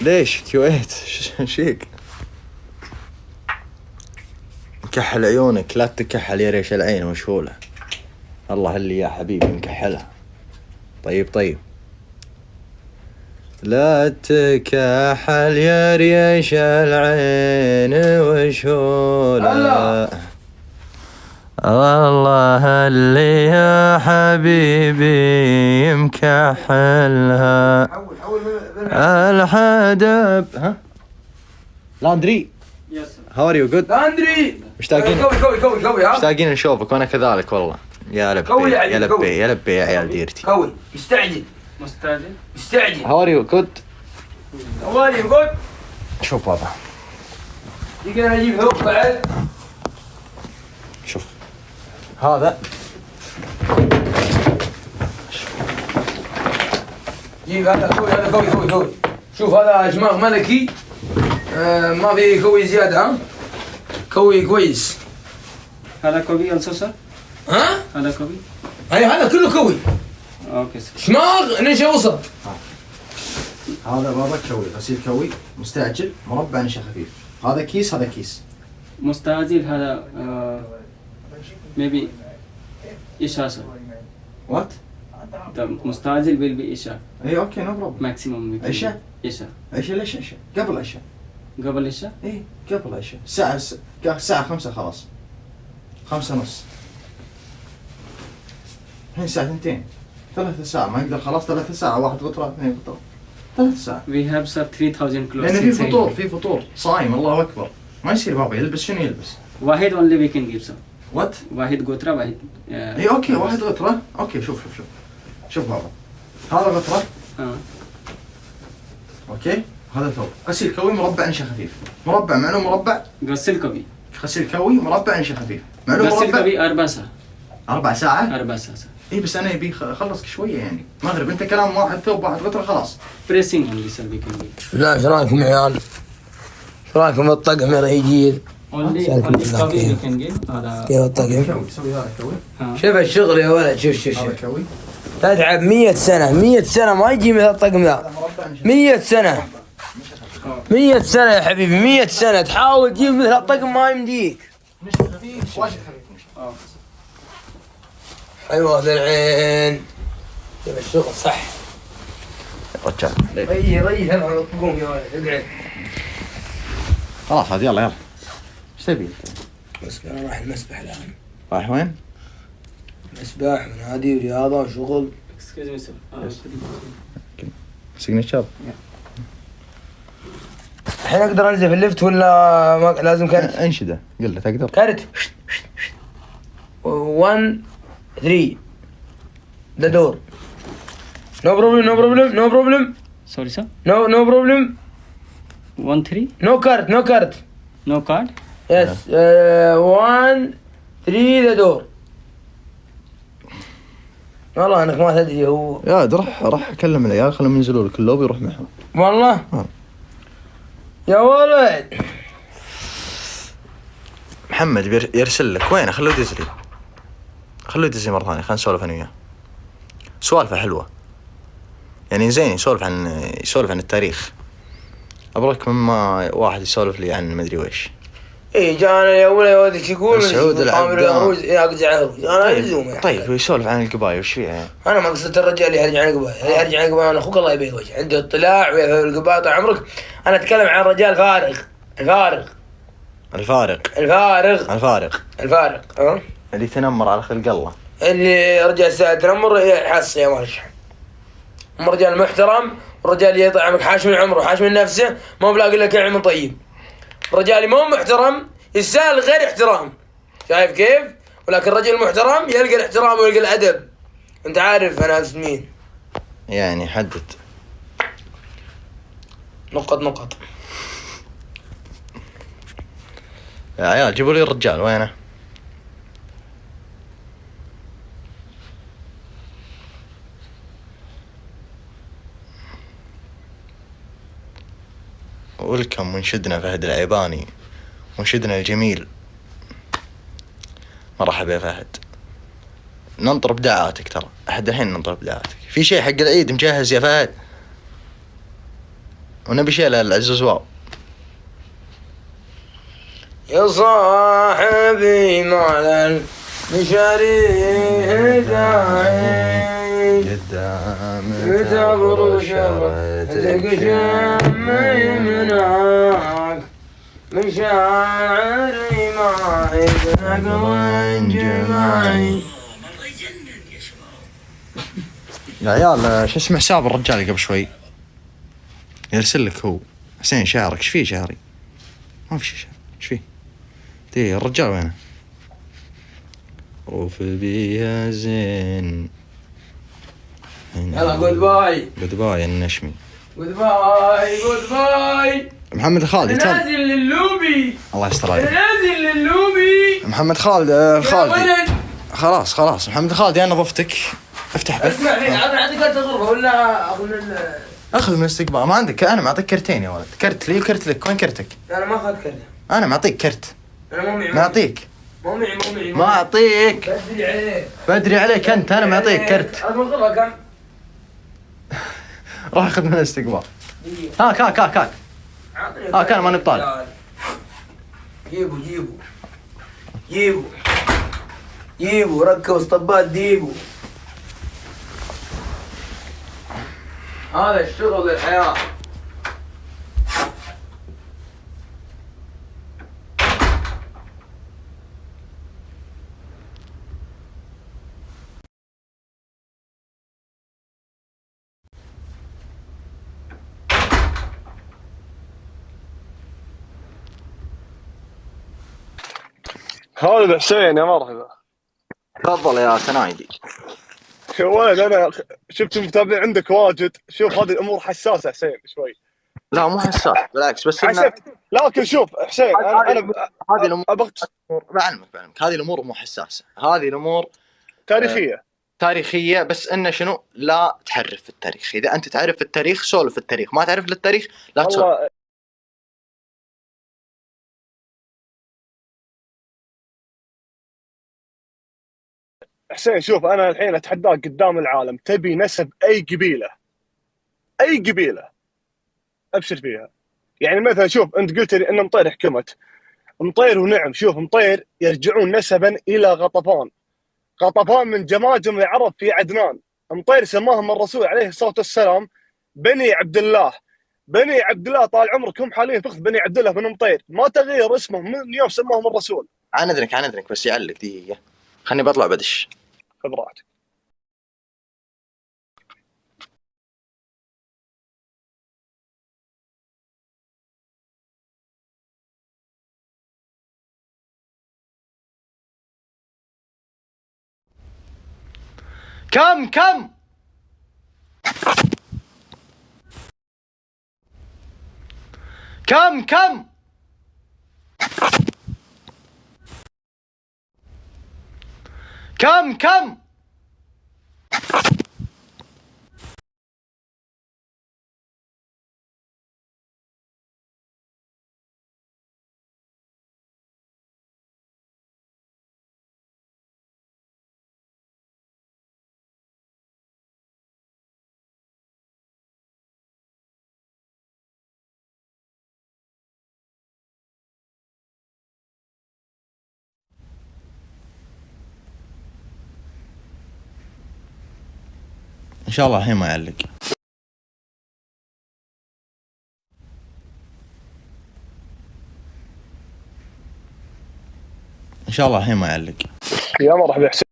ليش كويت شيك؟ كحل عيونك، لا تكحل يا ريش العين مشهولة. الله اللي يا حبيبي مكحلها. طيب لا تكحل يا ريش العين وشهولة. الله اللي يا حبيبي مكحلها. الحدب. ها لاندري. How are you? good. لاندري مشتاقين كوي مشتاقين نشوفك وانا كذلك والله. يا لبي يا لبي يا عيال ديرتي. كوي مستعجل. How are you? good. شوف بابا. يقدر اجيب ثوب بعد. شوف هذا جيب هذا كوي. شوف هذا جماغ ملكي. ما في كوي زيادة. ها كوي كويس. هذا كوبي also sir. ها هذا كوبي. اي هذا كله كوي. اوكي سر. جماغ نشا وسط. هذا بابا كوي، غسيل كوي مستعجل مربع نشا خفيف. هذا كيس مستعجل هذا maybe إشا sir. What? The مستعجل will be إشا. اي اوكي نو بروبلم. maximum. إشا؟ إشا. ليش إشا؟ قبل إشا. قبل إشا؟ اي قبل إشا. الساعة 5 خلاص. 5:30. الحين الساعة 2. 3 ساعات ما يقدر خلاص 3 ساعات. 1 غطرة 2 غطرة 3 ساعات. We have sir 3000 clothes. لأن في فطور صايم الله أكبر. ما يصير بابا يلبس شنو يلبس؟ واحد only we can give sir. What? واحد غطرة واحد. اي اوكي 1 غطرة. اوكي شوف بابا. هذا غطرة. اوكي هذا ثوب غسيل كوي مربع نشا خفيف. مربع معناه مربع. غسيل كوبي. غسيل كوي مربع نشا خفيف. معناه غسيل مربع. كوبي 4 ساعة. 4 ساعات. 4 ساعة. اي بس انا يبي خلصك شويه يعني. مغرب انت كلام واحد ثوب 1 غطرة خلاص. Pressing only sir we can give. لا ايش رايكم يا عيال؟ ايش رايكم بالطقم يا رجيل؟ Only كوبي we can give. هذا. كيف الطقم؟ سوي هذا كوي. شوف الشغل يا ولد شوف هذا كوي. تتعب 100 سنة ما يجي مثل الطقم ذا. 100 سنة 100 سنة يا حبيبي 100 سنة تحاول تجيب مثل الطقم ما يمديك. نشا خفيف واجد خفيف. ايوه ذا العين. شوف الشغل صح. رجال. ريح قوم يا ولد اقعد. خلاص هذه يلا ايش تبي؟ بس انا رايح المسبح الان. رايح وين؟ مسبح ونادي ورياضة وشغل. Excuse me sir. سيجنتشر. الحين اقدر انزل في الليفت ولا ما لازم كارت؟ انشده قل له تقدر. كارت 1 3 the door. No problem. Sorry sir. No problem. 1 3. No card. No card. Yes. 1 3 the door. والله انك ما تدري هو. يا راح اكلم العيال خلهم ينزلوا لك اللوبي يروح معهم. والله. يا ولد. محمد يرسل لك وينه؟ خلوه يدز لي مرة ثانية. خلينا نسولف انا وياه. سوالفه حلوة يعني زين. يسولف عن التاريخ. ابغاك مما واحد يسولف لي عن مدري ويش. ايه جانا يا ولد ايش يقول؟ سعود العبدان. انا طيب يسولف عن القبايل وش فيها يعني؟ انا ما قصدت الرجال اللي يرجع عن القبائل. اللي يرجع عن القبائل انا اخوك الله يبيض وجهه عنده اطلاع ويفهم القبائل طال عمرك. انا اتكلم عن رجال الفارغ ها اللي تنمر على خلق الله. اللي رجال ساعة تنمر يحص يا مالش. هم رجال محترم. رجال يطعمك حاش من عمره حاش من نفسه ما بلاقي لك علم طيب. رجال مو محترم يستاهل غير احترام. شايف كيف؟ ولكن الرجل المحترم يلقى الاحترام ويلقى الادب. انت عارف انا اقصد مين يعني؟ حدد. نقط. يا عيال جيبوا لي الرجال وينه؟ ولكم منشدنا فهد العيباني منشدنا الجميل. مرحبا يا فهد. ننطر بدعاتك ترى. أحد الحين ننطر بدعاتك. في شيء حق العيد مجهز يا فهد؟ ونبي شيء للعزوز واو. يا صاحبي مال مشاريه داعي تبرو شرتك شم يمنعك مشاعري ما يبنك وانجمعي. يا عيال شو اسمه حساب الرجال قبل شوي يرسل لك هو حسين شعرك ايش فيه شعري؟ ما في شيء شعر ايش فيه؟ تي الرجال وينه؟ روف بيها زين. يلا جود باي. جود باي النشمي. جود باي جود باي. محمد خالد نازل للوبي. الله يستر عليك. نازل للوبي. محمد خالد خالد خلاص محمد خالد يا نظفتك افتح بث. اسمع الحين عندك كرت غرفة ولا اخذ من الاستقبال. ما عندك؟ انا معطيك كرتين يا ولد، كرت لي وكرت لك. وين كرتك؟ انا ما اخذت كرت. انا معطيك كرت. انا مو معي. معطيك. مو معي. ما اعطيك. بدري عليك انت. انا معطيك كرت. هذا الغرفة كم؟ روح اخذ من الاستقبال. هاك كان ما نبطال. جيبوا ركبوا اسطبات ديبوا. هذا الشغل الحياة. خالد حسين يا مرحبا. تفضل يا سنايدي. يا ولد انا شفت المتابعين عندك واجد. شوف هذه الامور حساسه حسين شوي. لا مو حساس بالعكس بس حسين. لكن شوف حسين انا هذه الامور بعلمك هذه الامور مو حساسه. هذه الامور تاريخيه بس انه شنو لا تحرف في التاريخ. اذا انت تعرف في التاريخ سولف في التاريخ، ما تعرف للتاريخ لا تسولف. حسين شوف انا الحين اتحداك قدام العالم، تبي نسب اي قبيله ابشر فيها. يعني مثلا شوف انت قلت لي ان مطير حكمت مطير، ونعم شوف مطير يرجعون نسبا الى غطفان من جماجم العرب في عدنان. مطير سماهم الرسول عليه الصلاه والسلام بني عبد الله. طال عمركم حاليا فخذ بني عبد الله بن مطير، ما تغير اسمه من يوم سماهم الرسول. عن اذنك بس يعلق دقيقه خلني بطلع بدش. خذ راحتك. كم ان شاء الله الحين ما يعلق. ان شاء الله الحين ما يعلق. يا مرحبا حسين.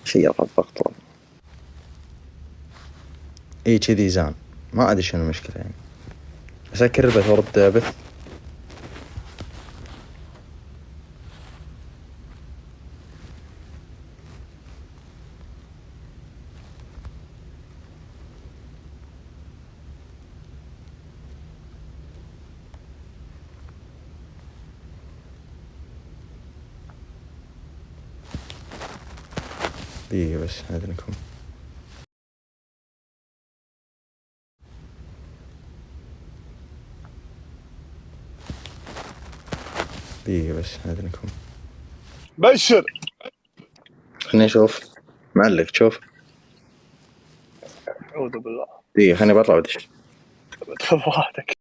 شيء يرفع الضغط. اي كذي زان ما ادري شنو المشكله يعني. اسكر البث وارد بث. دقيقة بس أذنكم. دقيقة بس أذنكم. بشر خليني أشوف. معلق تشوف. أعوذ بالله. دقيقة خليني بطلع ودش. تفضلاتك.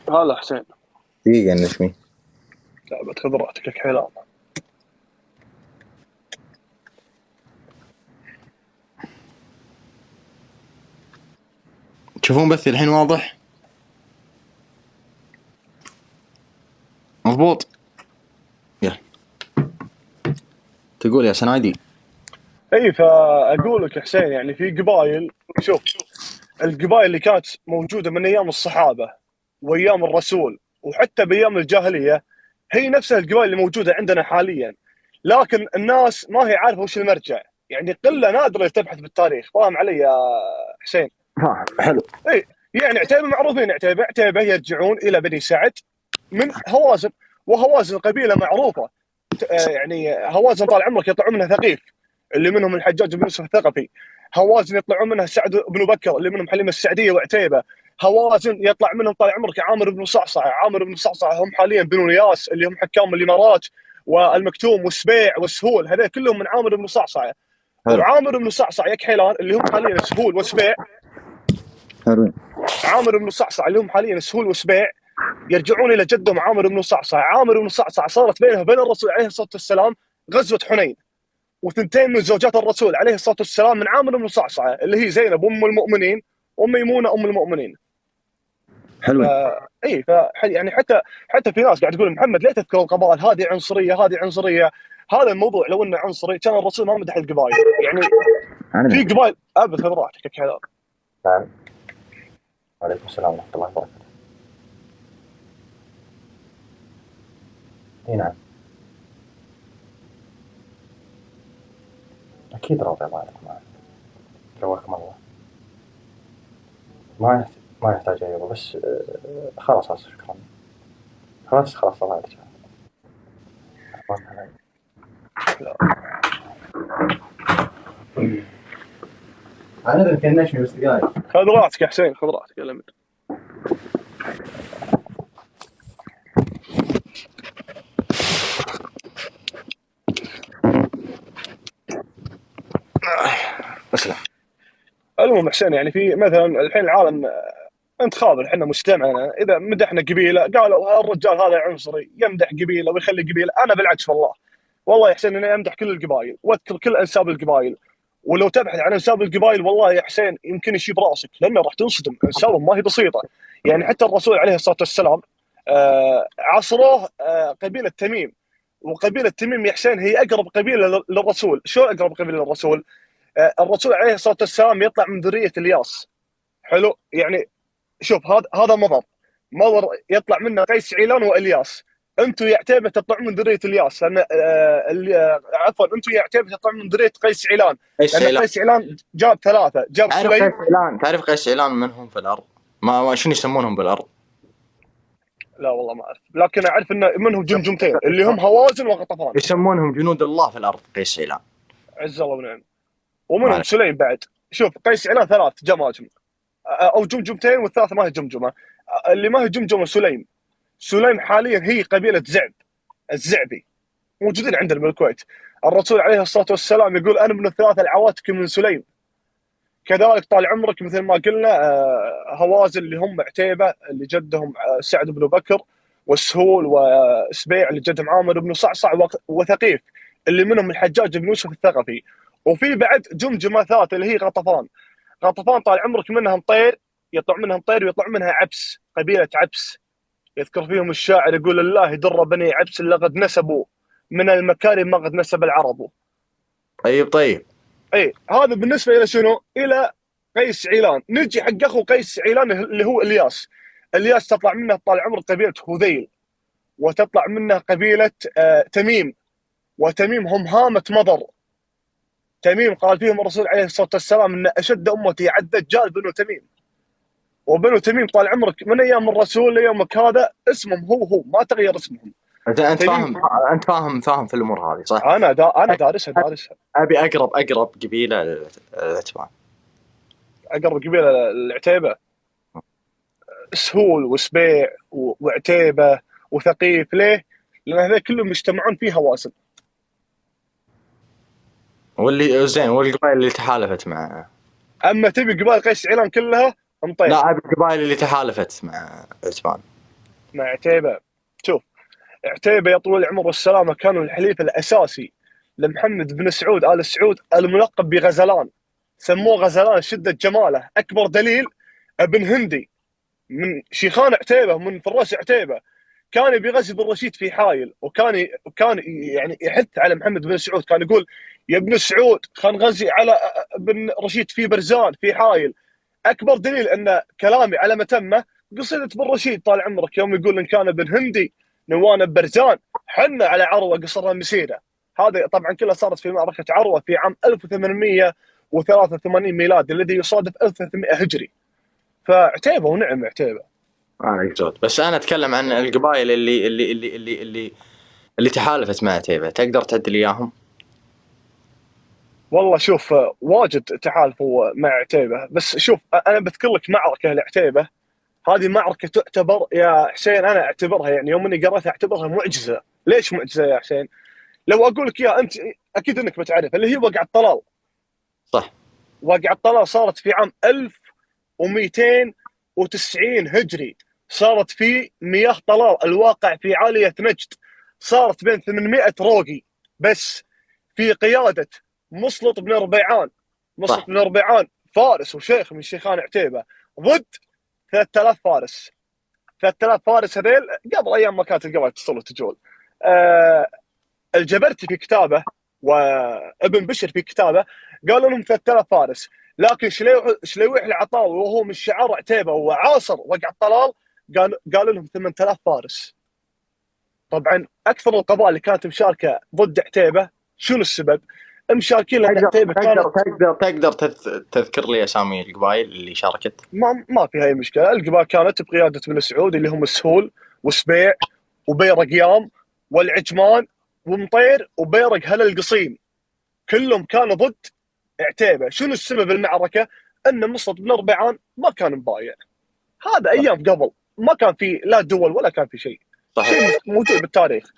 هلا حسين. دقيقة النشمي. لا بتخذ راحتك الحلال. تشوفون بثي الحين واضح؟ مضبوط. يلا تقول يا سنايدي. اي فاقول لك حسين يعني في قبائل، شوف القبائل اللي كانت موجوده من ايام الصحابه وايام الرسول وحتى بايام الجاهليه هي نفسها القبائل اللي موجوده عندنا حاليا، لكن الناس ما هي عارفه وش المرجع، يعني قله نادره اللي تبحث بالتاريخ. فاهم علي يا حسين؟ حلو. اي يعني عتيبه معروفين، عتيبه يرجعون الى بني سعد من هوازن، وهوازن قبيله معروفه. يعني هوازن طال عمرك يطلعون منها ثقيف اللي منهم الحجاج بن يوسف الثقفي، هوازن يطلعون منها سعد بن بكر اللي منهم حليمه السعديه وعتيبه، هوازن يطلع منهم طال عمرك عامر بن صعصعه، عامر بن صعصعه هم حاليا بنو نياس اللي هم حكام الامارات، والمكتوم والسبيع والسهول، هذول كلهم من عامر بن صعصعه. وعامر بن صعصع يكحيلان اللي هم حاليا سهول وسبيع. حلو. عامر بن صعصع اللي هم حاليا سهول وسبيع يرجعون الى جدهم عامر بن صعصع. عامر بن صعصع صارت بينه وبين الرسول عليه الصلاه والسلام غزوه حنين، وثنتين من زوجات الرسول عليه الصلاه والسلام من عامر بن صعصع اللي هي زينب ام المؤمنين وميمونه ام المؤمنين. حلو. اي يعني حتى في ناس قاعد تقول محمد ليه تذكر القبائل، هذه عنصريه هذه عنصريه. هذا الموضوع لو انه عنصري كان الرسول ما مدح القبائل. يعني في قبائل ابد خذ راحتك كذا. نعم. وعليكم السلام ورحمة الله وبركاته. اي نعم. أكيد راضي الله عنكم معك. جواكم الله. ما يحتاج أيوة بس خلاص شكرا. خلاص الله يرجع. أنا ذا كان نشمي بس دقايق. خذ راحتك يا حسين خذ راحتك يا لمن. أسلم. المهم حسين يعني في مثلا الحين العالم انت خابر احنا مجتمعنا اذا مدحنا قبيله قالوا الرجال هذا عنصري يمدح قبيله ويخلي قبيله. انا بالعكس والله يا حسين اني امدح كل القبائل واذكر كل انساب القبائل، ولو تبحث عن انساب القبائل والله يا حسين يمكن يشيب راسك لانه راح تنصدم. انسابهم ما هي بسيطه، يعني حتى الرسول عليه الصلاه والسلام عصروه قبيله تميم، وقبيله تميم يا حسين هي اقرب قبيله للرسول. شو اقرب قبيله للرسول؟ الرسول عليه الصلاه والسلام يطلع من ذريه الياس. حلو يعني شوف هذا مضر يطلع منه قيس علان والياس. انتم يا عتيبه تطلعون من ذريه الياس لان عفوا انتم يا عتيبه تطلعون من ذريه قيس علان لان قيس علان جاب ثلاثه، جاب سليم. تعرف قيس علان منهم في الارض؟ ما شنو يسمونهم بالارض؟ لا والله ما اعرف، لكن اعرف ان منهم جمجمتين اللي هم هوازن وغطفان يسمونهم جنود الله في الارض. قيس علان عز الله ونعم. ومنهم سليم بعد. شوف قيس علان ثلاث جماجم او جمجمتين والثالثه ما هي جمجمه. اللي ما هي جمجمه سليم حاليا هي قبيله الزعبي موجودين عندنا بالكويت. الرسول عليه الصلاه والسلام يقول انا من الثلاثه العواتق من سليم. كذلك طال عمرك مثل ما قلنا هوازن اللي هم عتيبه اللي جدهم سعد بن بكر، والسهول وسبيع اللي جدهم عامر بن صعصع، وثقيف اللي منهم الحجاج بن يوسف الثقفي. وفي بعد جمجمه ثالثه اللي هي غطفان طال عمرك منهم طير، يطلع منهم طير ويطلع منها عبس، قبيله عبس يذكر فيهم الشاعر يقول الله در بني عبس لقد نسبوا من المكارم ما قد نسب العرب. طيب اي هذا بالنسبه الى شنو؟ الى قيس علان. نجي حق اخو قيس علان اللي هو الياس. الياس تطلع منه طال عمرك قبيله هذيل، وتطلع منه قبيله تميم، وتميم هم هامه مضر. تميم قال فيهم الرسول عليه الصلاه والسلام ان اشد امتي على الدجال بنو تميم. وبنو تميم طال عمرك من ايام الرسول ليومك هذا اسمهم هو ما تغير اسمهم. انت تميم. فاهم في الامور هذه صح؟ انا دارسها. ابي اقرب قبيله للعتبان. اقرب قبيله العتيبه سهول وسبيع وعتيبه وثقيف. ليه؟ لان هذول كلهم يجتمعون في هوازن. واللي زين والقبائل اللي تحالفت مع، اما تبي قبائل قيس علان كلها مطير. لا ابي القبائل اللي تحالفت مع عتبان. مع عتيبه. شوف عتيبه يا طويل العمر والسلامه كانوا الحليف الاساسي لمحمد بن سعود ال سعود الملقب بغزلان. سموه غزلان شده جماله. اكبر دليل ابن هندي من شيخان عتيبه من فراس عتيبه كان يبي يغزي بن رشيد في حايل، وكان يعني يحث على محمد بن سعود. كان يقول يا ابن سعود خلينا نغزي على بن رشيد في برزان في حايل. اكبر دليل ان كلامي على متمه قصيده بن رشيد طال عمرك يوم يقول ان كان ابن هندي نوانا ببرزان حنا على عروه قصرنا مسيره. هذا طبعا كلها صارت في معركه عروه في عام 1883 ميلادي الذي يصادف 1300 هجري. فعتيبه ونعم عتيبه. يقصد بس انا اتكلم عن القبائل اللي تحالفت مع عتيبه، تقدر تعد لي اياهم؟ والله شوف واجد تحالفوا مع عتيبه، بس شوف انا بذكر لك معركه لعتيبه. هذه معركه تعتبر يا حسين، انا اعتبرها يعني يوم اني قرأتها اعتبرها معجزه. ليش معجزه يا حسين؟ لو اقول لك يا انت اكيد انك بتعرف اللي هي وقعة طلال. صح. وقعة طلال صارت في عام 1290 هجري. صارت في مياه طلال الواقع في عاليه نجد. صارت بين 800 روقي بس في قياده مسلط بن ربيعان. مسلط بن ربيعان فارس وشيخ من شيخان عتيبه ضد 3000 فارس. 3000 فارس هذيل قبل ايام ما كانت القبائل تصل وتجول. الجبرتي في كتابه وابن بشر في كتابه قالوا لهم 3000 فارس، لكن شليوح العطاوي وهو من شعار عتيبه وعاصر وقع الطلال قالوا لهم 8000 فارس. طبعا اكثر القبائل اللي كانت مشاركه ضد عتيبه شنو السبب؟ مشاركين لان عتيبه تقدر تذكر لي اسامي القبائل اللي شاركت؟ ما فيها اي مشكله. القبائل كانت بقياده بن سعود اللي هم السهول وسبيع وبيرقيام والعجمان ومطير وبيرق هلا القصيم. كلهم كانوا ضد عتيبه. شنو السبب المعركه؟ ان مسلط بن ربيعان ما كان مبايع. هذا ايام قبل ما كان في لا دول ولا كان في شيء. شيء موجود بالتاريخ.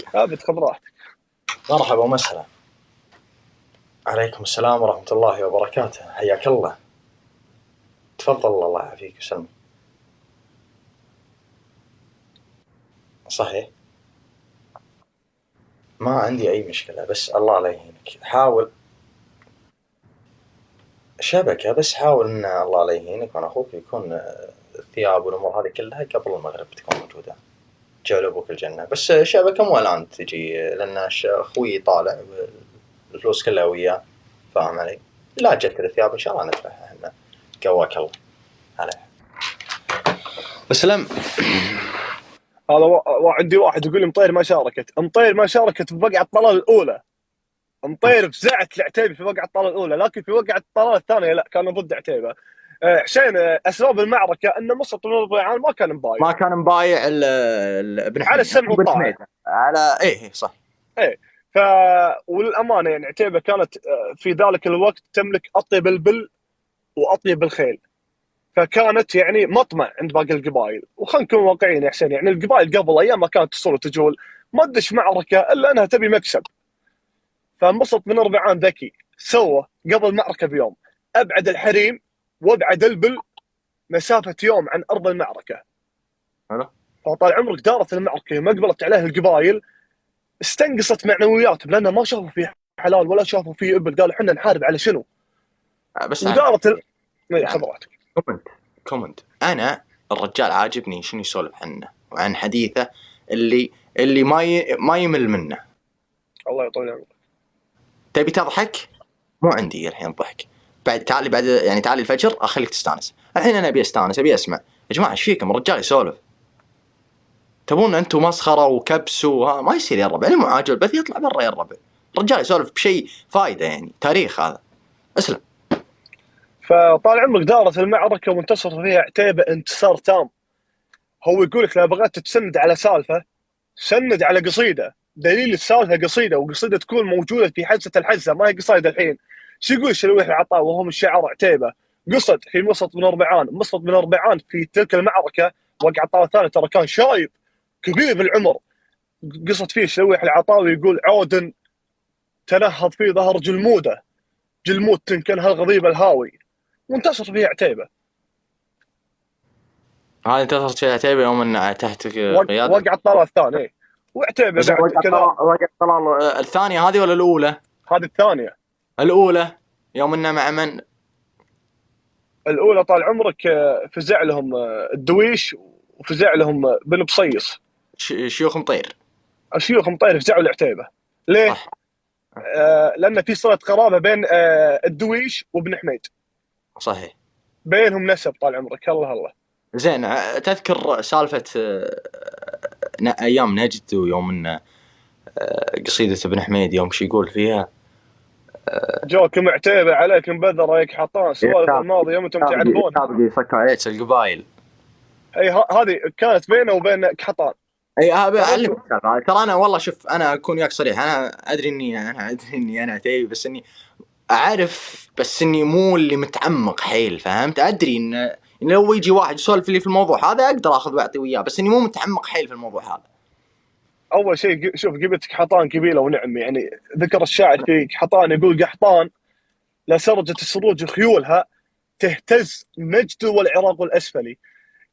خذ راحتك. مرحبا ومسهلا. عليكم السلام ورحمة الله وبركاته. حياك الله. تفضل الله يعافيك وسلم. صحيح ما عندي أي مشكلة، بس الله لا يهينك حاول شبكة، بس حاول إن الله لا يهينك وأنا أخوك يكون الثياب والأمور هذه كلها قبل المغرب تكون موجودة. جعل أبوك الجنة. بس شبكة مو الآن تجي لأن أخوي طالع الفلوس كلها وياه، فاهم علي؟ لا جت الثياب إن شاء الله ندفعها احنا. قواك الله عليه. بسلام. هذا عندي واحد يقول لي مطير ما شاركت. مطير ما شاركت في وقعة طلال الأولى. مطير فزعت لعتيبة في وقعة طلال الأولى، لكن في وقعة طلال الثانية لا كانوا ضد عتيبة. حسين أسباب المعركة أن مسلط بن ربيعان ما كان مبايع. ابن على السمع والطاعة. على إيه صح. إيه. وللأمانة يعني عتيبة كانت في ذلك الوقت تملك أطيب البل وأطيب الخيل، فكانت يعني مطمع عند باقي القبائل. وخلينا نكون واقعيين يا حسين، يعني القبائل قبل ايام ما كانت تصل وتجول ما تدش معركه الا انها تبي مكسب. فمسلط بن ربيعان ذكي سوى قبل المعركه بيوم ابعد الحريم وابعد البل مسافه يوم عن ارض المعركه. فطال عمرك دارت المعركه ما قبلت عليها القبائل استنقصت معنوياتهم لان ما شافوا فيه حلال ولا شافوا فيه ابل. قالوا احنا نحارب على شنو؟ بس ودارت خبراتك. كومنت. انا الرجال عاجبني شنو يسولف عنه وعن حديثه اللي ما يمل منه. الله يطول عمرك. تبي تضحك؟ مو عندي الحين ضحك. بعد تعالي الفجر اخليك تستانس. الحين انا ابي استانس، ابي اسمع يا جماعه ايش فيكم؟ الرجال يسولف، تبون انتم مسخره وكبس ما يصير يا الربع. مو عاجل البث يطلع برا يا الربع، الرجال يسولف بشيء فايده يعني تاريخ هذا. اسلم. فطال عمرك دارت المعركه وانتصر فيها عتيبه انتصار تام. هو يقول لك لا بغيت تسند على سالفه سند على قصيده، دليل السالفه قصيده، وقصيده تكون موجوده في حزه الحزه، ما هي قصيده الحين. شو يقول شلويح العطاء وهو من شعر عتيبه؟ قصد في مسط بن ربيعان، مسط بن ربيعان في تلك المعركه وقع الطاوله الثانيه ترى كان شايب كبير بالعمر. قصد فيه شلويح العطاوي يقول عود تنهض في ظهر جلموده، جلمود تنكن هالغضيب الهاوي، وانتصر فيه عتيبه. هذه انتصرت فيها عتيبه يوم ان تحت قياده وقع الطاوله الثانيه، وعتيبه بعد كذا. وقع الطلال الثانيه هذه ولا الاولى؟ هذه الثانيه. الاولى يوم انه مع من؟ الاولى طال عمرك فزع لهم الدويش وفزع لهم بن بصيص، شيوخ مطير. الشيوخ مطير فزعوا العتيبه. ليه؟ صح. لان في صله قرابه بين الدويش وابن حميد. صحيح. بينهم نسب طال عمرك. الله الله. زين، تذكر سالفه ايام نجد ويوم انه قصيده ابن حميد يوم شي يقول فيها جوكم عتيبه عليكم بذره يك حطان سوالف الماضي انتم تعرفون. يصكوا عليك القبائل. اي هذه كانت بينه وبين كحطان. اي اعلمك ترى انا والله شوف، انا اكون وياك صريح، انا ادري اني انا عتيبي، بس اني اعرف، بس اني مو اللي متعمق حيل، فهمت؟ ادري ان لو يجي واحد يسولف لي في الموضوع هذا اقدر اخذ واعطي وياه، بس اني مو متعمق حيل في الموضوع هذا. اول شيء شوف قبيله كحطان قبيله ونعم، يعني ذكر الشاعر في كحطان يقول قحطان لسرجة السروج خيولها تهتز نجد والعراق الاسفلي.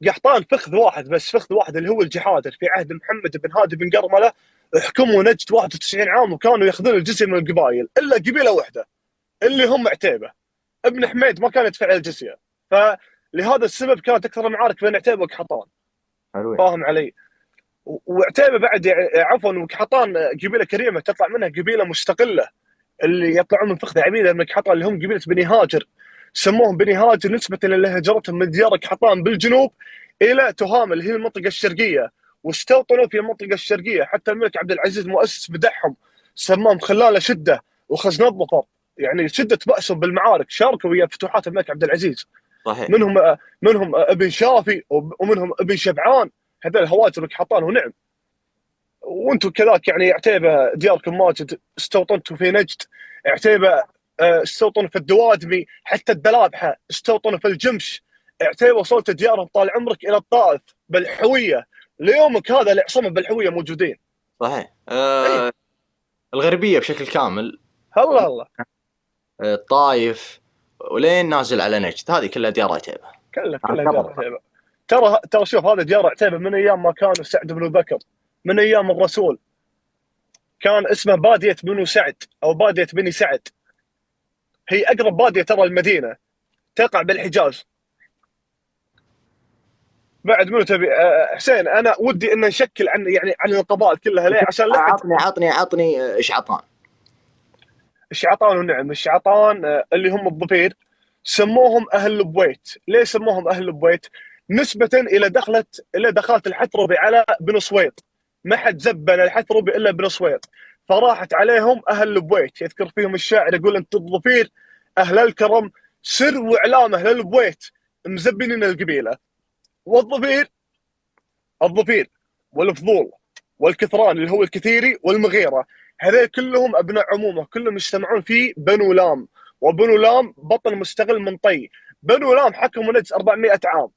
قحطان فخذ واحد بس، فخذ واحد اللي هو الجحادر في عهد محمد بن هادي بن قرمله، حكموا نجد 91 عام وكانوا ياخذون الجزيه من القبائل الا قبيله واحده اللي هم عتيبه. ابن حميد ما كان يدفع الجزيه، فلهذا السبب كانت اكثر المعارك بين عتيبه وقحطان. فاهم علي؟ وعتيبه بعد عفوا وقحطان قبيله كريمه تطلع منها قبيله مستقله اللي يطلعون من فخذ عبيده من قحطان اللي هم قبيله بني هاجر. سموهم بني هاجر نسبه الى هجرتهم من ديار قحطان بالجنوب الى تهامه اللي هي المنطقه الشرقيه، واستوطنوا في المنطقه الشرقيه. حتى الملك عبد العزيز مؤسس بدعهم سماهم خلاله شده وخزن الظفر، يعني شده بأسهم بالمعارك، شاركوا ويا فتوحات الملك عبد العزيز. صحيح. منهم ابن شافي ومنهم ابن شبعان، هذول الهواجر قحطان ونعم. وانتم كذاك يعني عتيبه دياركم ماجد استوطنتوا في نجد، عتيبه استوطنوا في الدوادمي، حتى الدلابحه استوطنوا في الجمش. عتيبه وصلت ديارهم طال عمرك الى الطائف بالحويه، ليومك هذا العصمه بالحويه موجودين. صحيح. الغربيه بشكل كامل. الله الطائف ولين نازل على نجد، هذه كلها ديار عتيبه. كلها ديار عتيبه. ترى شوف هذا ديار عتيبه من ايام ما كان سعد بن بكر، من ايام الرسول كان اسمه باديه بنو سعد او باديه بني سعد. هي اقرب باديه ترى المدينه، تقع بالحجاز. بعد منو تبي حسين؟ انا ودي ان نشكل عن القبائل كلها. ليه؟ عشان لا عطني اشعطان. الشعطان ونعم. الشعطان اللي هم الظفير سموهم اهل البويت. ليه سموهم اهل البويت؟ نسبه الى دخلت الحتربي على بن صويط، ما حد زبن الحتربي الا بن صويط، فراحت عليهم اهل البويت. يذكر فيهم الشاعر يقول انت الظفير اهل الكرم سر واعلام اهل البويت مزبنين القبيله. والظفير والفضول والكثران اللي هو الكثيري والمغيره، هذول كلهم ابناء عمومه، كلهم يجتمعون في بنو لام. وبنو لام بطن مستقل من طي. بنو لام حكموا نجد 400 عام،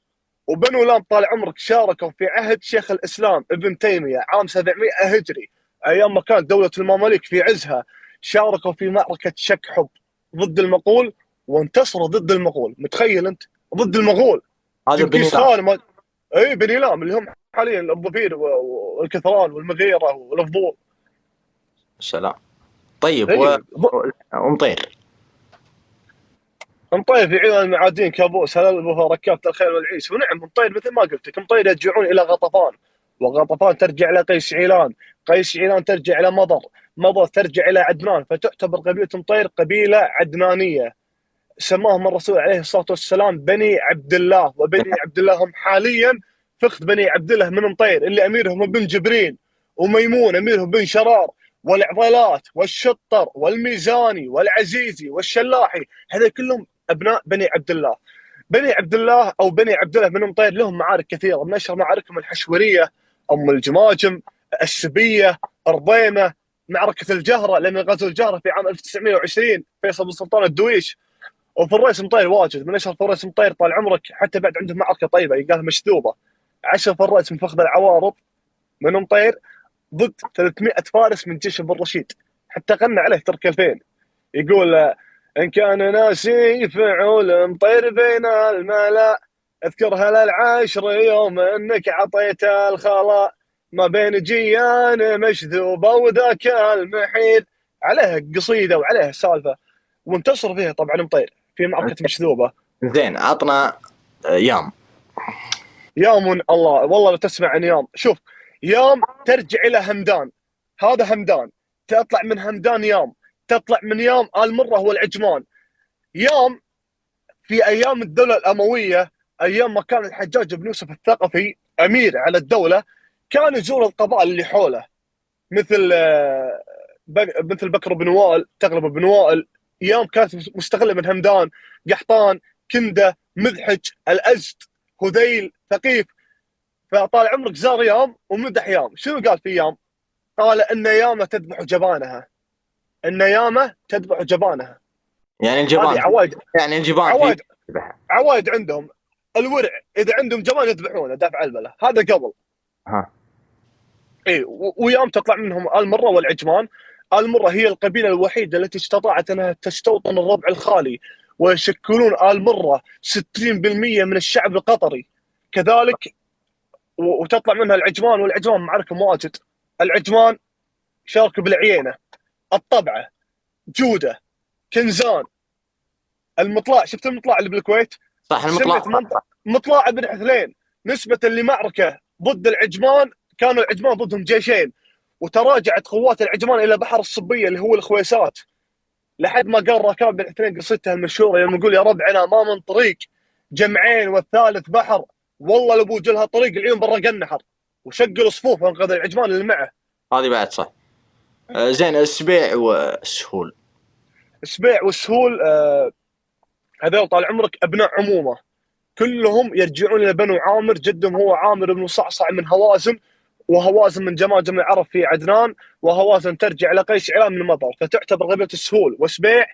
وبنو لام طال عمرك شاركوا في عهد شيخ الاسلام ابن تيميه عام 700 هجري، ايام ما كانت دوله المماليك في عزها. شاركوا في معركه شكحب ضد المغول وانتصروا ضد المغول. متخيل انت؟ ضد المغول. هذا بني لام. اي بني لام اللي هم حاليا الظفير والكثران والمغيره والفضول. السلام. طيب ومطير مطير في عيون المعادين كابوس هلال بها ركابة الخير والعيش. ونعم مطير مثل ما قلت لك، مطير يرجعون الى غطفان، وغطفان ترجع الى قيس عيلان، قيس عيلان ترجع الى مضر، مضر ترجع الى عدنان، فتعتبر قبيله مطير قبيله عدنانيه. سماهم الرسول عليه الصلاة والسلام بني عبد الله، وبني عبد الله هم حاليا فخذ بني عبد الله من مطير اللي أميرهم ابن جبريل، وميمون أميرهم بن شرار، والعضلات والشطر والميزاني والعزيزي والشلاحي، هذا كلهم أبناء بني عبد الله. بني عبد الله أو بني عبد الله بن مطير لهم معارك كثيرة، من أشهر معاركهم الحشورية، أم الجماجم، السبية، أرضيمة، معركة الجهرة لما غزوا الجهرة في عام 1920 فيصل بن سلطان الدويش. وفي الرئيس مطير واجد، من اشهر الرئيس مطير طال عمرك حتى بعد عندهم معركه طيبه يقال مشذوبه، 10 الرئيس من فخذ العوارض من مطير ضد 300 فارس من جيش ابن رشيد، حتى غنى عليه ترك 2000 يقول ان كان ناسي فعول مطير بين الملا، اذكرها للعشر يوم انك عطيت الخلا، ما بين جيان مشذوبه وذاك المحير. عليه قصيده وعليه سالفه وانتصر فيها طبعا مطير في معركة مشذوبة. زين عطنا يام. يام الله والله لو تسمع عن يام، شوف يام ترجع إلى همدان، هذا همدان، تطلع من همدان يام، تطلع من يام آل مرة والعجمان. يام في أيام الدولة الأموية، أيام ما كان الحجاج بن يوسف الثقفي أمير على الدولة، كان يزور القبائل اللي حوله مثل بكر بن وائل، تغلب بن وائل. يام كانت مستغله من همدان، قحطان، كنده، مذحج، الازد، هذيل، ثقيف. فطال عمرك زار يام ومدح يام. شنو قال في يام؟ قال ان يامه تذبح جبانها، ان يامه تذبح جبانها. يعني الجبان عوايد، يعني الجبان عوايد عندهم الورع، اذا عندهم جبان يذبحونه دافع البله، هذا قبل. اي ويام تطلع منهم آل مرة والعجمان. آل مرة هي القبيلة الوحيدة التي استطاعت انها تستوطن الربع الخالي، ويشكلون آل مرة 60% من الشعب القطري كذلك. وتطلع منها العجمان، والعجمان معاركهم واجد. العجمان شاركوا بالعيينة، الطبعة، جودة، كنزان، المطلع. شفت المطلع اللي بالكويت؟ صح المطلع. مطلع ابن حثلين نسبة لمعركة ضد العجمان، كانوا العجمان ضدهم جيشين، وتراجعت قوات العجمان الى بحر الصبيه اللي هو الخويسات، لحد ما قال ركاب بن حثلين قصته المشهوره يوم يقول يا ربعنا ما من طريق جمعين والثالث بحر، والله لابو جلها طريق العيون برق النحر، وشق الصفوف وانقذ العجمان اللي معه. هذه بعد صح. زين السبيع والسهول. السبيع والسهول هذول طال عمرك ابناء عمومه، كلهم يرجعون الى بنو عامر. جدهم هو عامر بن صعصع من هوازن، وهوازن من جماجم العرب في عدنان، وهوازن ترجع الى قيس علام من مطر. فتعتبر قبيله السهول وسبيع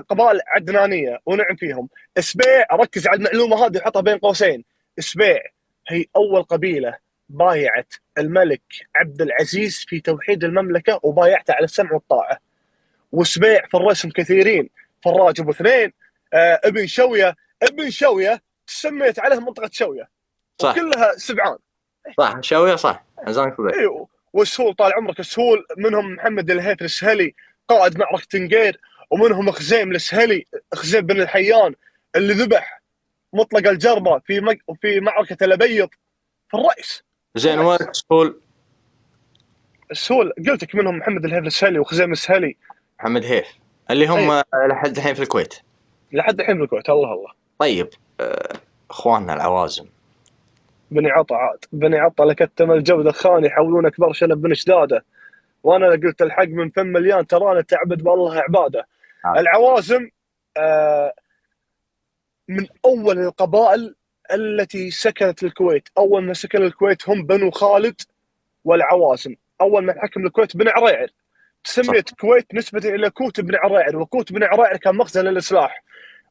قبائل عدنانيه ونعم فيهم. سبيع ركز على المعلومه هذه وحطها بين قوسين، سبيع هي اول قبيله بايعت الملك عبد العزيز في توحيد المملكه، وبايعته على السمع والطاعه. وسبيع في الرسم كثيرين، فراج ابو اثنين، ابن شويه. ابن شويه سميت عليه منطقه شويه، صح. كلها سبعان. صح شويه صح. ايوه. والسهول طال عمرك السهول منهم محمد الهيث السهلي قائد معركه تنقير، ومنهم خزيم السهلي، خزيم بن الحيان اللي ذبح مطلق الجربه في معركه الابيض في الرئيس. زين والسهول؟ السهول قلتك منهم محمد الهيث السهلي وخزيم السهلي. محمد هيث اللي هم لحد الحين في الكويت. لحد الحين في الكويت. الله. طيب اخواننا العوازم. بني عطا عاد، بني عطا لكتم الجودة خان، يحولونك برشا بن شداده، وانا قلت الحق من فم مليان، ترانا تعبد بالله عباده. العوازم من اول القبائل التي سكنت الكويت. اول ما سكن الكويت هم بنو خالد والعوازم. اول ما حكم الكويت بن عريعر، سميت الكويت نسبة الى كوت بن عريعر، وكوت بن عريعر كان مخزن للسلاح،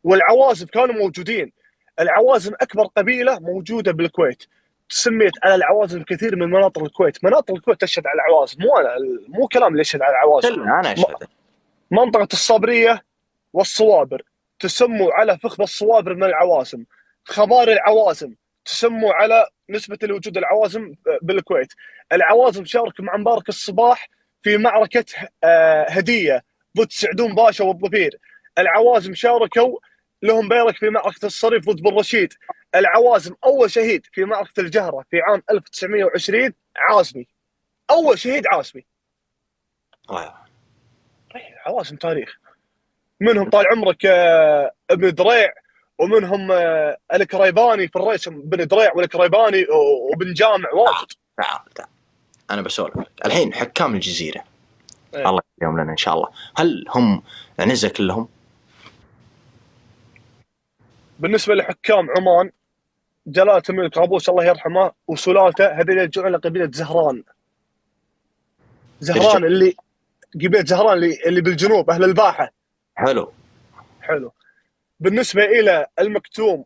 والعوازم كانوا موجودين. العوازم اكبر قبيله موجوده بالكويت، سميت على العوازم كثير من مناطق الكويت. مناطق الكويت تشهد على العوازم، مو كلام اللي يشهد على العوازم. انا اشهد. منطقه الصبريه والصوابر تسموا على فخذ الصوابر من العوازم. خبار العوازم تسموا على نسبه لوجود العوازم بالكويت. العوازم شاركوا مع مبارك الصباح في معركه هديه ضد سعدون باشا والظفير. العوازم شاركوا لهم بيرك في معركة الصريف ضد بن رشيد. العوازم أول شهيد في معركة الجهرة في عام 1920 عازمي، أول شهيد عازمي. طيب عوازم تاريخ. منهم طال عمرك ابن دريع، ومنهم الكريباني في الريس، بن دريع والكريباني وبن جامع واجد. تعال انا بسولف لك الحين. حكام الجزيره إيه. الله يهديهم لنا ان شاء الله، هل هم عنزه كلهم؟ بالنسبه لحكام عمان، جلاله الملك قابوس الله يرحمه وسلالته هذول يرجعون لقبيله زهران. زهران اللي قبيله زهران اللي بالجنوب، اهل الباحه. حلو. بالنسبه الى المكتوم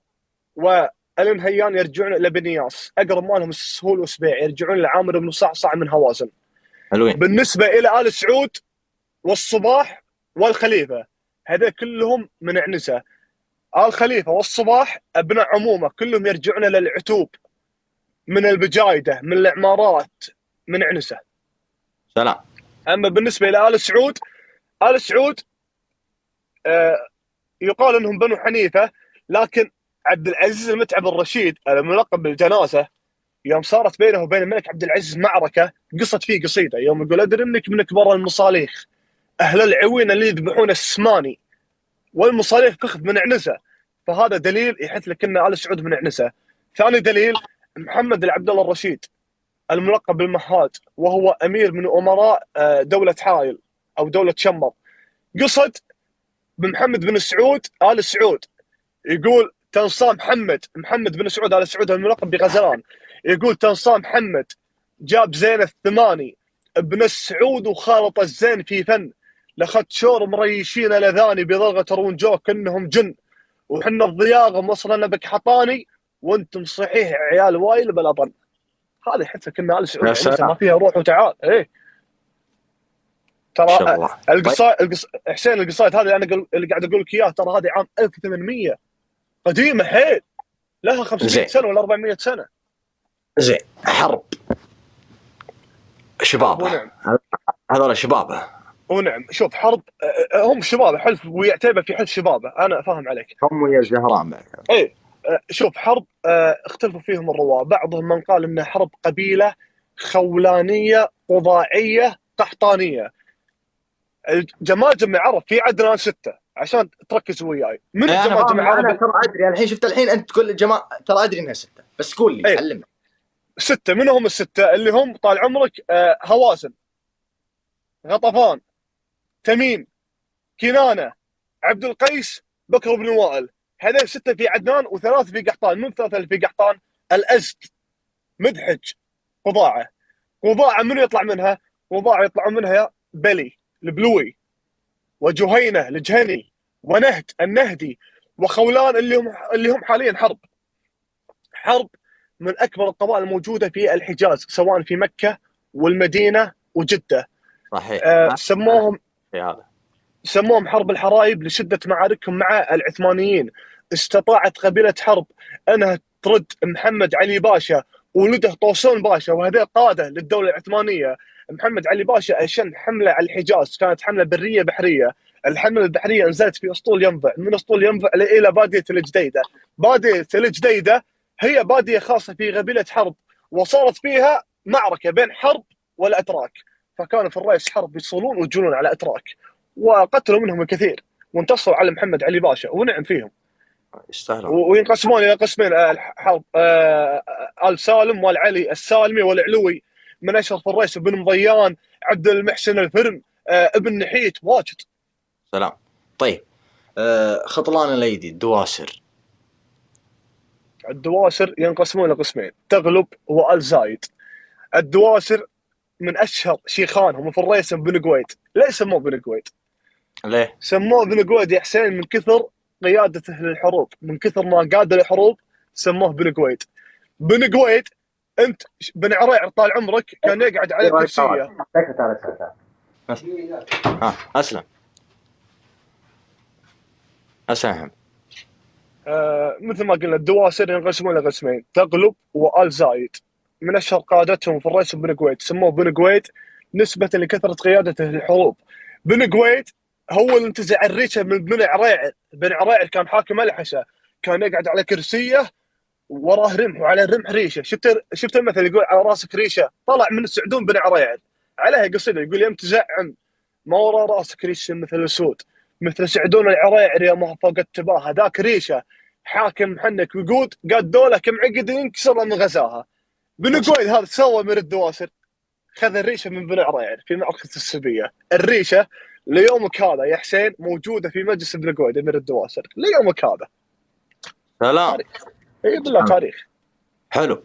والنهيان يرجعون الى بنياس، اقرب مالهم السهول وسبيع يرجعون لعامر بن صعصع من هوازن. حلوين. بالنسبه الى ال سعود والصباح والخليفه، هذا كلهم من عنزه. آل خليفه والصباح ابناء عمومه كلهم يرجعون للعتوب من البجايده، من العمارات، من عنزه. سلام. اما بالنسبه الى ال سعود، ال سعود يقال انهم بنو حنيفه، لكن عبد العزيز المتعب الرشيد الملقب بالجنازه، يوم صارت بينه وبين الملك عبد العزيز معركه، قصت فيه قصيده يوم يقول ادري انك من كبار المصاليخ، اهل العوين اللي يذبحون السماني، والمصاليخ تاخذ من عنزه. فهذا دليل يحث لك ان ال سعود من عنزه. ثاني دليل محمد العبد الله الرشيد الملقب بالمهاد، وهو امير من امراء دوله حائل او دوله شمر، قصد بمحمد بن سعود ال سعود، يقول تنصى محمد بن سعود ال سعود الملقب بغزلان، يقول تنصى محمد جاب زين الثماني ابن السعود وخالط الزين في فن، لخت شور مريشين لذاني بضلغه رونجو كانهم جن، وحنا الضياغه وصلنا بك حطاني، وانتم صحيح عيال وايل بلا ظن. هذه حتى كنا ال سعود ما فيها روح وتعال. ايه ترى القصائد حسين، القصائد هذه اللي قاعد اقول لك اياها، ترى هذه عام 1800، قديمه حيل، لها 500 سنه ولا 400 سنه. زين. حرب شبابه. ونعم. هذول شبابه. ونعم. شوف حرب هم شبابه حلف ويعتبر في حلف شبابه، انا فاهم عليك. هم ويا الزهران بعد. ايه شوف حرب اختلفوا فيهم الرواه، بعضهم من قال انها حرب قبيله خولانيه قضاعيه قحطانيه. جماجم العرب في عدنان 6 عشان تركز وياي. من جماجم العرب انا ترى ادري الحين، شفت الحين انت تقول الجماعه ترى ادري انها 6، بس قول لي علمني. 6 منهم الستة اللي هم طال عمرك هوازن، غطفان، تميم، كنانه، عبد القيس، بكر بن وائل. هذول 6 في عدنان و3 في قحطان. من 3 اللي في قحطان؟ الازد، مدحج، قضاعه. من يطلع منها؟ قضاعه يطلعون منها بلي البلوي، وجهينه الجهني، ونهد النهدي، وخولان اللي هم حاليا حرب من اكبر القبائل الموجوده في الحجاز، سواء في مكه والمدينه وجده. صحيح. سموهم حرب الحرايب لشده معاركهم مع العثمانيين. استطاعت قبيله حرب انها ترد محمد علي باشا ولده طوسون باشا، وهذا قاده للدوله العثمانيه. محمد علي باشا أشن حمله على الحجاز، كانت حمله بريه بحريه. الحمله البحريه نزلت في اسطول ينبع، من اسطول ينبع الى باديه الجديده. باديه الجديده هي باديه خاصه في قبيله حرب، وصارت فيها معركه بين حرب والاتراك، فكانوا في الرئيس حرب يصولون ويجولون على اتراك، وقتلوا منهم الكثير، وانتصروا على محمد علي باشا ونعم فيهم. يستاهلون. وينقسمون الى قسمين الحرب، ال سالم والعلي السالمي والعلوي، من اشرف الرئيس بن مضيان، عبد المحسن الفرن، ابن نحيت، واجد. سلام. طيب خطلان الايدي الدواسر ينقسمون الى قسمين، تغلب وال زايد. الدواسر من اشهر شيخانهم في الرئيس بن قويد. ليش سموه بن قويد؟ ليه سموه بن قويد يا حسين؟ من كثر قيادته للحروب، من كثر ما قاد الحروب سموه بن قويد. بن قويد انت بن عريع طال عمرك كان يقعد على كرسيه. اسلم. مثل ما قلنا الدواسر ينقسمون الى قسمين، تغلب وال زايد. من اشهر قادتهم في الرئيس بن قويد، سموه بن قويد نسبه لكثره قيادته للحروب. بن قويد هو اللي انتزع الريشه من بن عريع. بن عريع كان حاكم الحسا، كان يقعد على كرسيه وراه رمح، وعلى الرمح ريشه. شفت المثل يقول على راسك ريشه؟ طلع من السعدون بن عريع، عليها قصيده يقول يوم تزعم ما ورا راسك ريشه مثل الاسود، مثل سعدون العريعري يوم فوق التباه، هذاك ريشه حاكم حنك وقود قاد دوله كم عقد ينكسر من غزاها. بن قويد هذا سوى من الدواسر، خذ الريشه من بن عريعر في معركه السبيه. الريشه ليومك هذا يا حسين موجوده في مجلس بن قويد امير الدواسر ليومك هذا. سلام. اي بالله تاريخ. حلو.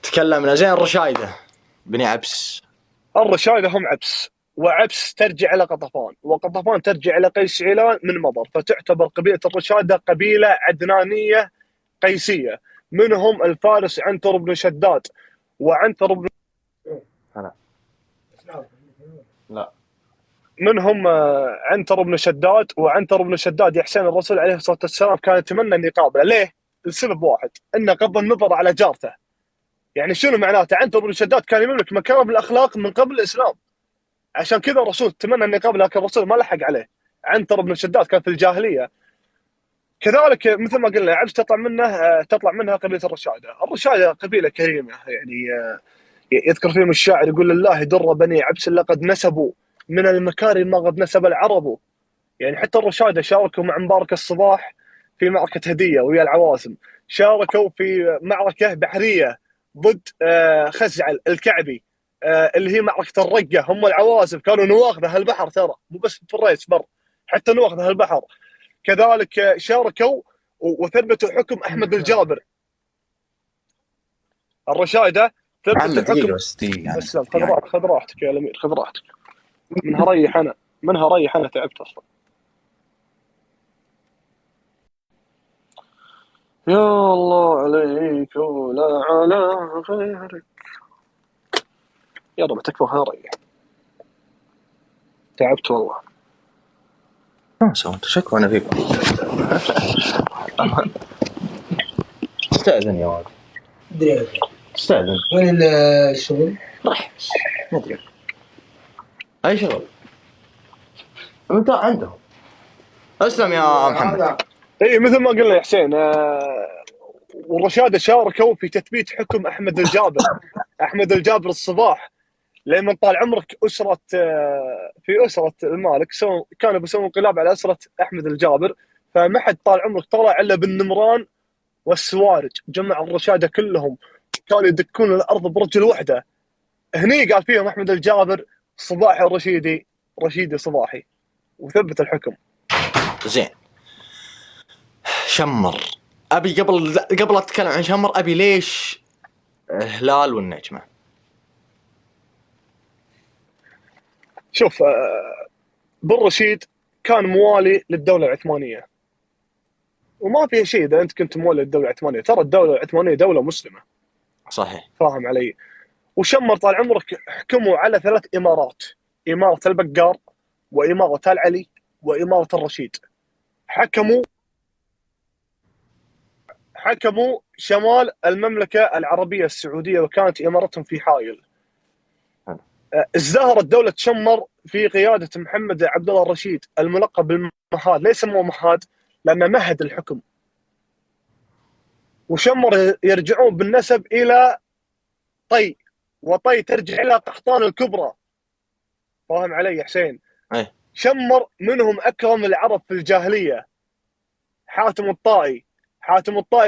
تكلمنا زين. الرشايدة بني عبس. الرشايدة هم عبس، وعبس ترجع إلى قطفان، وقطفان ترجع إلى قيس علان من مضر، فتعتبر قبيلة الرشايدة قبيلة عدنانية قيسية. منهم الفارس عنتر بن شداد وعنتر بن لا منهم عنتر بن شداد وعنتر بن شداد يا حسين الرسول عليه الصلاة والسلام كان يتمنى أن يقابله. ليه؟ لسبب واحد، أنه غض النظر على جارته. يعني شنو معناته؟ عنتر بن شداد كان يملك مكارم الأخلاق من قبل الإسلام، عشان كذا الرسول تمنى أن يقابله، لكن الرسول ما لحق عليه. عنتر بن شداد كان في الجاهلية. كذلك مثل ما قلنا عبس تطلع منها قبيلة الرشايدة. الرشايدة قبيلة كريمة، يعني يذكر فيهم الشاعر يقول لله در بني عبس لقد نسبوا من المكارم ما قد نسب العرب. يعني حتى الرشايدة شاركوا مع مبارك الصباح في معركة هدية ويا العوازم، شاركوا في معركة بحرية ضد خزعل الكعبي اللي هي معركة الرقة. هم العوازم كانوا نواخذ هالبحر، ترى مو بس في الريس بر، حتى نواخذ هالبحر. كذلك شاركوا وثبتوا حكم أحمد الجابر. الرشايدة ثبتوا حكم. بس خذ راحتك يا الأمير، خذ راحتك. منها ريح أنا تعبت أصلا. يا الله عليك ولا على غيرك. يا رب تكفى ريح، تعبت والله. ما سويت شكوى أنا فيكم. استأذن يا ولد. ادري استأذن. وين الشغل؟ راح بس ما ادري اي شغل انت عندهم. اسلم يا محمد. اي مثل ما قلنا يا حسين، والرشاده شاركوا في تثبيت حكم احمد الجابر الصباح. لما طال عمرك في اسره المالك كانوا بيسوون انقلاب على اسره احمد الجابر، فما حد طال عمرك طلع الا بالنمران والسوارج. جمع الرشاده كلهم كانوا يدكون الارض برجل وحده. هني قال فيهم احمد الجابر صباحي رشيدي صباحي، وثبت الحكم. زين. شمر. ابي قبل اتكلم عن شمر ابي ليش هلال والنجمه. شوف، بن رشيد كان موالي للدوله العثمانيه، وما فيها شيء اذا انت كنت موالي للدوله العثمانيه، ترى الدوله العثمانيه دوله مسلمه. صحيح. فاهم علي؟ وشمر طال عمرك حكموا على 3 امارات: اماره البقار، واماره العلي، واماره الرشيد. حكموا شمال المملكه العربيه السعوديه، وكانت امارتهم في حائل. ازدهرت دولة شمر في قيادة محمد عبد الله الرشيد الملقب بالمهاد. ليس سموه مهاد لأنه مهد الحكم. وشمر يرجعون بالنسب إلى طي، وطي ترجع إلى قحطان الكبرى. فاهم علي يا حسين؟ أي. شمر منهم أكرم العرب في الجاهلية حاتم الطائي.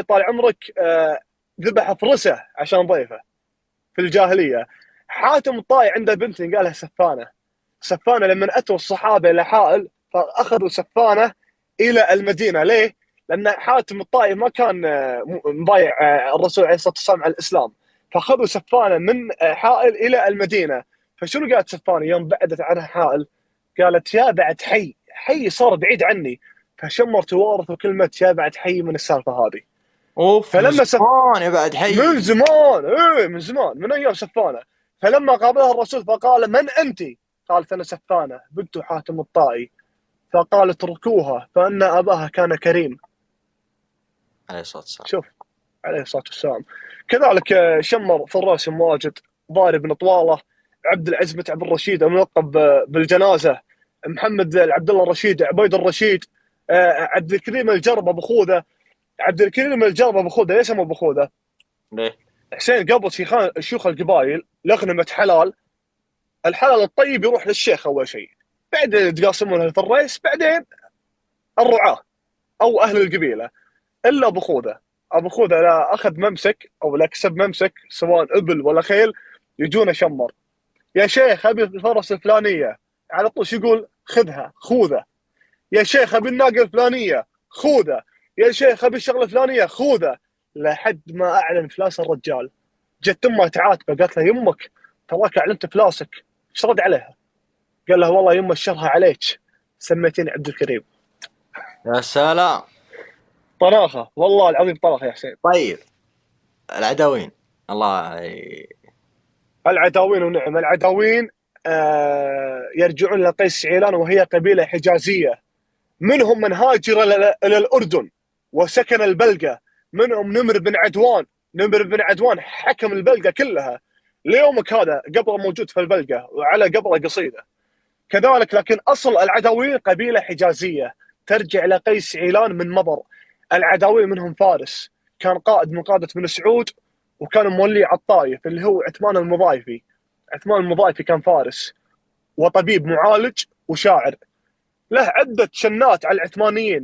طال عمرك ذبح فرسه عشان ضيفه في الجاهلية. حاتم الطائي عنده بنت قالها سفانة لما أتوا الصحابة إلى حائل فأخذوا سفانة إلى المدينة. ليه؟ لأن حاتم الطائي ما كان مبايع الرسول عليه الصلاة والسلام على الإسلام، فأخذوا سفانة من حائل إلى المدينة. فشنو قالت سفانة يوم بعدت عنها حائل؟ قالت يا بعد حي صار بعيد عني. فشمر توارثوا كلمة يا بعد حي من السالفة هذه. فلما سفانة بعد حي من زمان، من زمان، من أيام سفانة. فلما قابلها الرسول فقال من أنت؟ قالت أنا سفانة بنت حاتم الطائي. فقال اتركوها فإن أباها كان كريم عليه الصلاة والسلام. شوف عليه الصلاة والسلام. كذلك شمر فراس مواجد، ضارب بن طوالة، عبد العزيز متعب الرشيد الملقب بالجنازة، محمد عبد الله الرشيد، عبيد الرشيد، عبد الكريم الجرب أبو خوذة. عبد الكريم الجرب أبو خوذة ليش اسمه أبو خوذة؟ ليه؟ حسين قبل شيوخ القبائل لغنمة حلال، الحلال الطيب يروح للشيخ أول شيء، بعدين يتقاسمونها في الريس، بعدين الرعاة او اهل القبيله. الا ابو خوذه، ابو خوذه لا اخذ ممسك او لا كسب ممسك سواء ابل ولا خيل، يجونه شمر، يا شيخ ابي الفرس الفلانيه، على طول شو يقول؟ خذها خوذه. يا شيخ ابي الناقه الفلانيه، خوذه. يا شيخ ابي الشغله الفلانيه، خوذه. لحد ما اعلن افلاس الرجال. جت امه تعاتبه، قالت له يمك تراك اعلنت افلاسك، ايش رد عليها؟ قال له والله يمه الشرها عليك، سميتيني عبد الكريم. يا سلام. طناخه والله العظيم، طناخه يا حسين. طيب العداوين الله العداوين، ونعم العداوين يرجعون لقيس عيلان، وهي قبيله حجازيه، منهم من هاجر الى الاردن وسكن البلقه، منهم نمر بن عدوان. نمر بن عدوان حكم البلقه كلها، ليومك هذا قبره موجود في البلقه وعلى قبره قصيده كذلك. لكن اصل العداوين قبيله حجازيه ترجع لقيس عيلان من مضر. العداوين منهم فارس، كان قائد من قاده بن سعود، وكان مولي على الطائف اللي هو عثمان المضايفي. عثمان المضايفي كان فارس وطبيب معالج وشاعر، له عده شنات على العثمانيين.